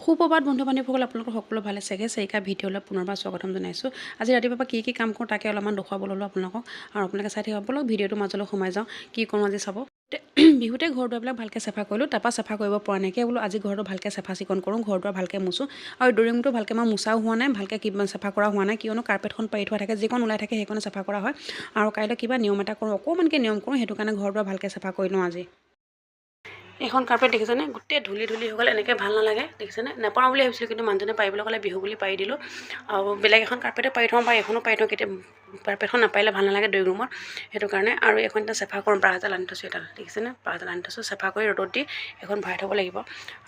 সুপ্ৰভাত বন্ধু বান্ধৱীসকল, আপোনালোকৰ সকলো ভালে চাগে চাৰিকা ভিডিঅ'লৈ পুনৰবাৰ স্বাগতম জনাইছোঁ। আজি ৰাতিপুৱা কি কাম কৰোঁ তাকে অলপমান দেখুৱাব ল'লোঁ আপোনালোকক, আৰু আপোনালোকে চাই থাকিব বলক ভিডিঅ'টোৰ মাজলৈ সোমাই যাওঁ। কি কৰোঁ আজি চাব। বিহুতে ঘৰ দুৱাৰবিলাক ভালকৈ চাফা কৰিলোঁ, তাৰপৰা চাফা কৰিব পৰা নাইকিয়া বোলো আজি ঘৰটো ভালকৈ চাফা চিকুণ কৰোঁ, ঘৰ দুৱাৰ ভালকৈ মুছোঁ। আৰু ড্ৰয়িংটো ভালকৈ মই মুচাও হোৱা নাই, ভালকৈ চাফা কৰা হোৱা নাই, কিয়নো কাৰ্পেটখন পাৰি থোৱা থাকে, যিকণ ওলাই থাকে সেইকণে চাফা কৰা হয়। আৰু কাইলৈ কিবা নিয়ম এটা কৰোঁ, অকণমানকৈ নিয়ম কৰোঁ, সেইটো কাৰণে ঘৰ দুৱাৰ ভালকৈ চাফা কৰি লওঁ আজি। এইখন কাৰ্পেট দেখিছেনে, গোটেই ধূলি হৈ গ'ল, এনেকৈ ভাল নালাগে দেখিছেনে। নাপাওঁ বুলি ভাবিছিলোঁ, কিন্তু মানুহজনে পাৰিবলৈ ক'লে, বিহু বুলি পাৰি দিলোঁ। আৰু বেলেগ এখন কাৰ্পেটে পাৰি থওঁ বা এখনো পাৰি থওঁ, কেতিয়া কাৰ্পেটখন নাপাৰিলে ভাল নালাগে ড্ৰয়িং ৰুমত, সেইটো কাৰণে। আৰু এখন এতিয়া চাফা কৰোঁ, ব্ৰাছ এডাল আনি থৈছোঁ, এডাল দেখিছেনে, ব্ৰাছ এডাল আনি থৈছোঁ, চাফা কৰি ৰ'দত দি এখন ভৰাই থ'ব লাগিব।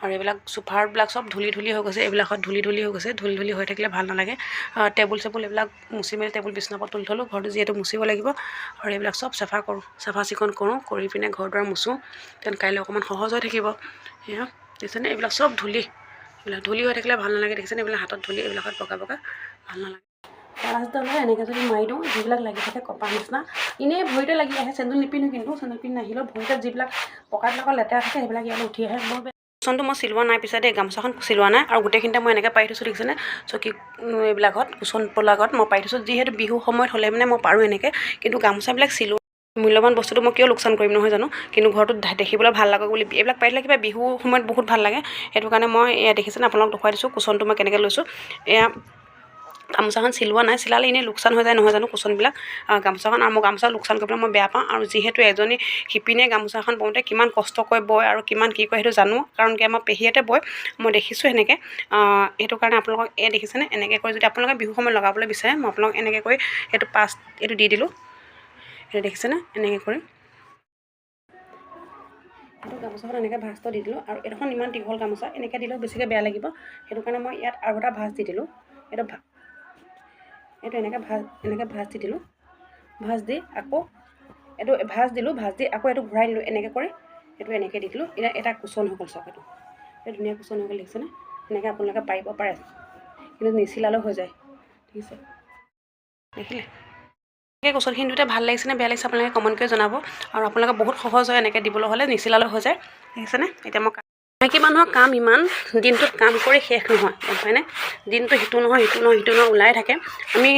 আৰু এইবিলাক চোফাৰবিলাক চব ধূলি হৈ গৈছে, এইবিলাকত ধূলি হৈ গৈছে, ধূলি হৈ থাকিলে ভাল নালাগে। টেবুল চেবুল এইবিলাক মুচি মেলি টেবুল বিছনাৰ তুলি থ'লোঁ, ঘৰটো যিহেতু মুচিব লাগিব। আৰু এইবিলাক চব চাফা কৰোঁ, চাফা চিকুণ কৰোঁ, কৰি পিনে ঘৰ দুৱাৰ মুচোঁ, তেন কাইলৈ অকণমান সহজ হৈ থাকিব। সেয়া দেখিছেনে, এইবিলাক চব এইবিলাক ধূলি হৈ থাকিলে ভাল নালাগে দেখিছেনে, এইবিলাক হাতত ধূলি, এইবিলাকত বগা ভাল নালাগে। ব্ৰাছডালে এনেকৈ যদি মাৰি দিওঁ, যিবিলাক লাগি থাকে কপাৰ নিচিনা, এনেই ভৰিতে লাগি আহে, চেণ্ডেল নিপিন্ধো, কিন্তু চেণ্ডেল পিন্ধি নাহিলেও ভৰিতে যিবিলাক পকাবিলাকৰ লেতেৰা থাকে সেইবিলাক ইয়ালৈ উঠি আহে। কুচনটো মই চিলোৱা নাই, পিছে দেই গামোচাখন চিলোৱা নাই, আৰু গোটেইখিনিতে মই এনেকৈ পাৰি থৈছোঁ দেখিছেনে, চকী এইবিলাকত কুচনবিলাকত মই পাৰি থৈছোঁ, যিহেতু বিহু সময়ত হ'লে মানে মই পাৰোঁ এনেকৈ, কিন্তু গামোচাবিলাক চিলোৱা মূল্যৱান বস্তুটো মই কিয় লোকচান কৰিম নহয় জানো, কিন্তু ঘৰটো দেখিবলৈ ভাল লাগক বুলি এইবিলাক পাৰি দিলে কিবা বিহু সময়ত বহুত ভাল লাগে, সেইটো কাৰণে মই এয়া দেখিছেনে আপোনালোকক দেখুৱাই দিছোঁ কুচনটো মই কেনেকৈ লৈছোঁ। এয়া গামোচাখন চিলোৱা নাই, চিলালে এনেই লোকচান হৈ যায় নহয় জানো কুচনবিলাক, গামোচাখন। আৰু মই গামোচা লোকচান কৰিবলৈ মই বেয়া পাওঁ, আৰু যিহেতু এজনী শিপিনীয়ে গামোচাখন বওঁতে কিমান কষ্ট কৰি বয় আৰু কিমান কি কৰে সেইটো জানো, কাৰণ কি আমাৰ পেহীহঁতে বয়, মই দেখিছোঁ সেনেকৈ। সেইটো কাৰণে আপোনালোকক এই দেখিছেনে, এনেকৈ কৰি যদি আপোনালোকে বিহু সময়ত লগাবলৈ বিচাৰে, মই আপোনালোকক এনেকৈ কৰি এইটো দি দিলোঁ, সেইটো দেখিছেনে, এনেকৈ কৰি এইটো গামোচাখন এনেকৈ ভাঁজটো দি দিলোঁ। আৰু এইখন ইমান দীঘল গামোচা, এনেকৈ দিলেও বেছিকৈ বেয়া লাগিব, সেইটো কাৰণে মই ইয়াত আৰু এটা ভাঁজ দি দিলোঁ। এইটো এনেকৈ ভাঁজ দি দিলোঁ, ভাঁজ দি আকৌ এইটো ভাঁজ দিলোঁ, ভাঁজ দি আকৌ এইটো ঘূৰাই দিলোঁ, এনেকৈ কৰি এইটো এনেকৈ দি দিলোঁ। এতিয়া এটা কুচন হৈ গ'ল চব, এইটো ধুনীয়া কুচন হৈ গ'ল দেখিছেনে, এনেকৈ আপোনালোকে পাৰিব পাৰে, কিন্তু নিচিলালেও হৈ যায়, ঠিক আছে দেখিলে। এই কুচনখিনি দুটা ভাল লাগিছেনে বেয়া লাগিছে আপোনালোকে কমেণ্ট কৰি জনাব। আৰু আপোনালোকে বহুত সহজ হয় এনেকৈ দিবলৈ হ'লে, নিচিলালেও হৈ যায় দেখিছেনে। এতিয়া মই মাইকী মানুহৰ কাম ইমান, দিনটোত কাম কৰি শেষ নহয়, গম পায়নে, দিনটো সিটো নহয় ওলাই থাকে। আমি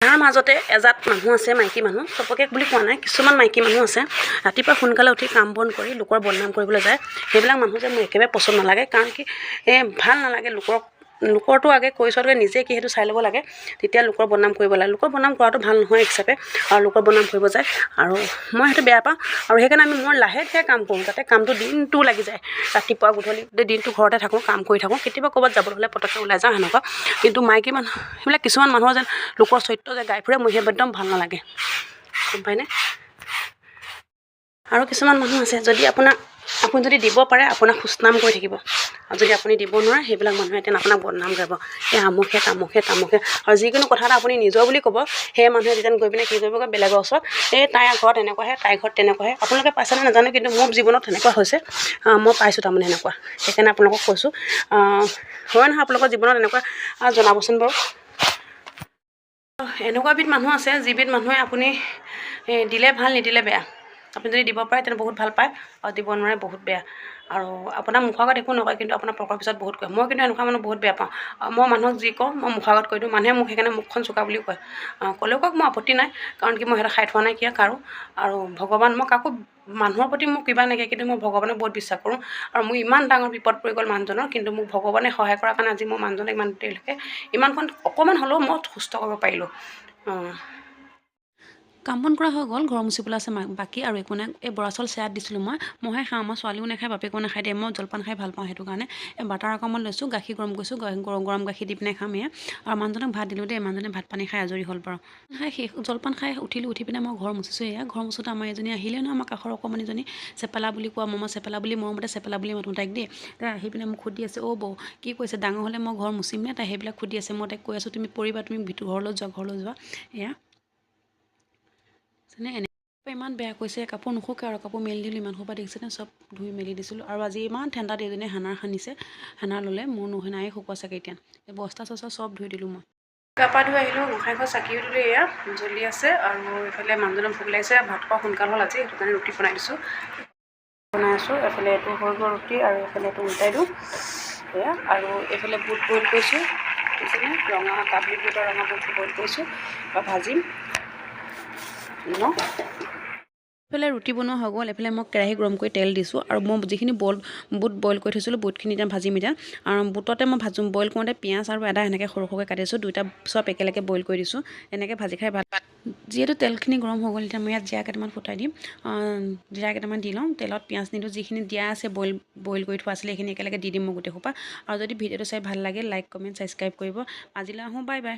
তাৰ মাজতে এজাত মানুহ আছে, মাইকী মানুহ, চবকে বুলি কোৱা নাই, কিছুমান মাইকী মানুহ আছে ৰাতিপুৱা সোনকালে উঠি কাম বন কৰি লোকৰ বদনাম কৰিবলৈ যায়। সেইবিলাক মানুহ যে মোৰ একেবাৰে পচন্দ নালাগে, কাৰণ কি ভাল নালাগে। লোকৰটো আগে কৰি চোৱাতকৈ নিজে কি সেইটো চাই ল'ব লাগে, তেতিয়া লোকৰ বদনাম কৰিব লাগে। লোকৰ বদনাম কৰাটো ভাল নহয় এক হিচাপে, আৰু লোকৰ বদনাম কৰিব যায়, আৰু মই সেইটো বেয়া পাওঁ। আৰু সেইকাৰণে মই লাহে কাম কৰোঁ, যাতে কামটো দিনটো লাগি যায়, ৰাতিপুৱা গধূলি দিনটো ঘৰতে থাকোঁ, কাম কৰি থাকোঁ, কেতিয়াবা ক'ৰবাত যাবলৈ হ'লে পটককৈ ওলাই যাওঁ সেনেকুৱা। কিন্তু মাইকী মানুহ সেইবিলাক কিছুমান মানুহৰ যেন লোকৰ চৰিত্ৰ যে গাই ফুৰে, মোৰ সেই একদম ভাল নালাগে, গম পায়নে। আৰু কিছুমান মানুহ আছে, আপুনি যদি দিব পাৰে আপোনাক সুস্নাম কৰি থাকিব, আৰু যদি আপুনি দিব নোৱাৰে সেইবিলাক মানুহে এতিয়া আপোনাক বদনাম গাব, আমুকে তামুকে। আৰু যিকোনো কথা এটা আপুনি নিজৰ বুলি ক'ব, সেই মানুহে যেতিয়া গৈ পিনে কি কৰিব কয় বেলেগৰ ওচৰত, তাইৰ ঘৰত এনেকুৱাহে, তাইৰ ঘৰত তেনেকুৱাহে। আপোনালোকে পাইছেনে নাজানো, কিন্তু মোৰ জীৱনত তেনেকুৱা হৈছে, মই পাইছোঁ তাৰমানে সেনেকুৱা। সেইকাৰণে আপোনালোকক কৈছোঁ, হয় নহয় আপোনালোকৰ জীৱনত এনেকুৱা জনাবচোন বাৰু। এনেকুৱা এবিধ মানুহ আছে, যিবিধ মানুহে আপুনি দিলে ভাল, নিদিলে বেয়া। আপুনি যদি দিব পাৰে তেন্তে বহুত ভাল পায়, আৰু দিব নোৱাৰে বহুত বেয়া। আৰু আপোনাৰ মুখৰ আগত একো নকয়, কিন্তু আপোনাৰ পকৰ পিছত বহুত কয়। মই কিন্তু এনেকুৱা মানুহ বহুত বেয়া পাওঁ। মই মানুহক যি কওঁ মই মুখৰ আগত কৈ দিওঁ, মানুহে মোক সেইকাৰণে মুখখন চোকা বুলিও কয়। ক'লেও কওক, মই আপত্তি নাই, কাৰণ কি মই সেইটো খাই থোৱা নাই কিয় কাৰো। আৰু ভগৱান, মই কাকো মানুহৰ প্ৰতি মোক কিবা নাইকিয়া, কিন্তু মই ভগৱানক বহুত বিশ্বাস কৰোঁ। আৰু মোৰ ইমান ডাঙৰ বিপদ পৰি গ'ল মানুহজনৰ, কিন্তু মোক ভগৱানে সহায় কৰাৰ কাৰণে আজি মই মানুহজনক ইমান দেৰিলৈকে ইমানখন অকণমান হ'লেও মই সুস্থ কৰিব পাৰিলোঁ। কাম বন কৰা হৈ গ'ল, ঘৰ মুচিবলৈ আছে বাকী, আৰু একো নাই। এই বৰা চাউল চেয়াত দিছিলোঁ, মইহে খাওঁ, আমাৰ ছোৱালীও নাখায়, বাপেকো নাখায় দেই। মই জলপান খাই ভাল পাওঁ, সেইটো কাৰণে বাটাৰ অকণমান লৈছোঁ, গাখীৰ গৰম কৰিছোঁ, গৰম গাখীৰ দি পিনে খাম এয়া। আৰু মানুহজনক ভাত দিলোঁ দেই, মানুহজনে ভাত পানী খাই আজৰি হ'ল বাৰু। জলপান খাই উঠি পিনে মই ঘৰ মুচিছোঁ। এয়া ঘৰ মুচোতে আমাৰ এজনী আহিলে নহয়, আমাৰ কাষৰ অকণমানিজনী, চেপেলা বুলি কোৱা, চেপেলা বুলি মৰমতে চেপেলা বুলি মাতোঁ তাইক দেই। তাই আহি পিনে মোক সুধি আছে, বৌ কি কৈছে, ডাঙৰ হ'লে মই ঘৰ মুচিম নে, তাই সেইবিলাক সুধি আছে। মই তাইক কৈ আছোঁ, তুমি পৰিবা, তুমি ঘৰলৈ যোৱা। এয়া ইমান বেয়া কৈছে, কাপোৰ নুশুকায়, আৰু কাপোৰ মেলি দিলোঁ, ইমান সোপা দেখিছেনে, চব ধুই মেলি দিছিলোঁ। আৰু আজি ইমান ঠাণ্ডা এজনীয়ে সানাৰ সানিছে, সানাৰ ল'লে, মোৰ নাই শুকোৱা চাগে এতিয়া। এই বস্তা চস্তা চব ধুই দিলোঁ মই। গা পা ধুই আহিলোঁ, গোঁসাই ঘৰ চাকিও দিলোঁ, এয়া জ্বলি আছে। আৰু এইফালে মানুহজনৰ ভোক লাগিছে, ভাত খোৱা সোনকাল হ'ল আজি, সেইটো কাৰণে ৰুটি বনাই দিছোঁ। বনাই আছোঁ। এফালে এইটো হৈ গ'ল ৰুটি আৰু এইফালে এইটো উল্টাই দিওঁ এয়া। আৰু এইফালে বুট বইল কৰিছোঁ, বুজিছেনে, ৰঙা কাবুলী বুট আৰু ৰঙা বুট বইল কৰিছোঁ বা ভাজিম ন। এইফালে ৰুটি বনোৱা হৈ গ'ল। এইফালে মই কেৰাহী গৰম কৰি তেল দিছোঁ আৰু মই যিখিনি বুট বইল কৰি থৈছিলোঁ বুটখিনি এতিয়া ভাজিম এতিয়া। আৰু বুটতে মই বইল কৰোঁতে পিঁয়াজ আৰু আদা এনেকৈ সৰু সৰুকৈ কাটিছোঁ, দুইটা চব একেলগে বইল কৰি দিছোঁ। এনেকৈ ভাজি খাই ভাল। যিহেতু তেলখিনি গৰম হৈ গ'ল, এতিয়া মই ইয়াত জিৰা কেইটামান ফুটাই দিম। জিৰা কেইটামান দি লওঁ, তেলত পিঁয়াজ নিদিওঁ, যিখিনি দিয়া আছে বইল কৰি থোৱা আছিলে সেইখিনি একেলগে দি দিম মই গোটেই সোপা। আৰু যদি ভিডিঅ'টো চাই ভাল লাগে লাইক কমেণ্ট ছাবস্ক্ৰাইব কৰিব। আজিলৈ আহোঁ, বাই বাই।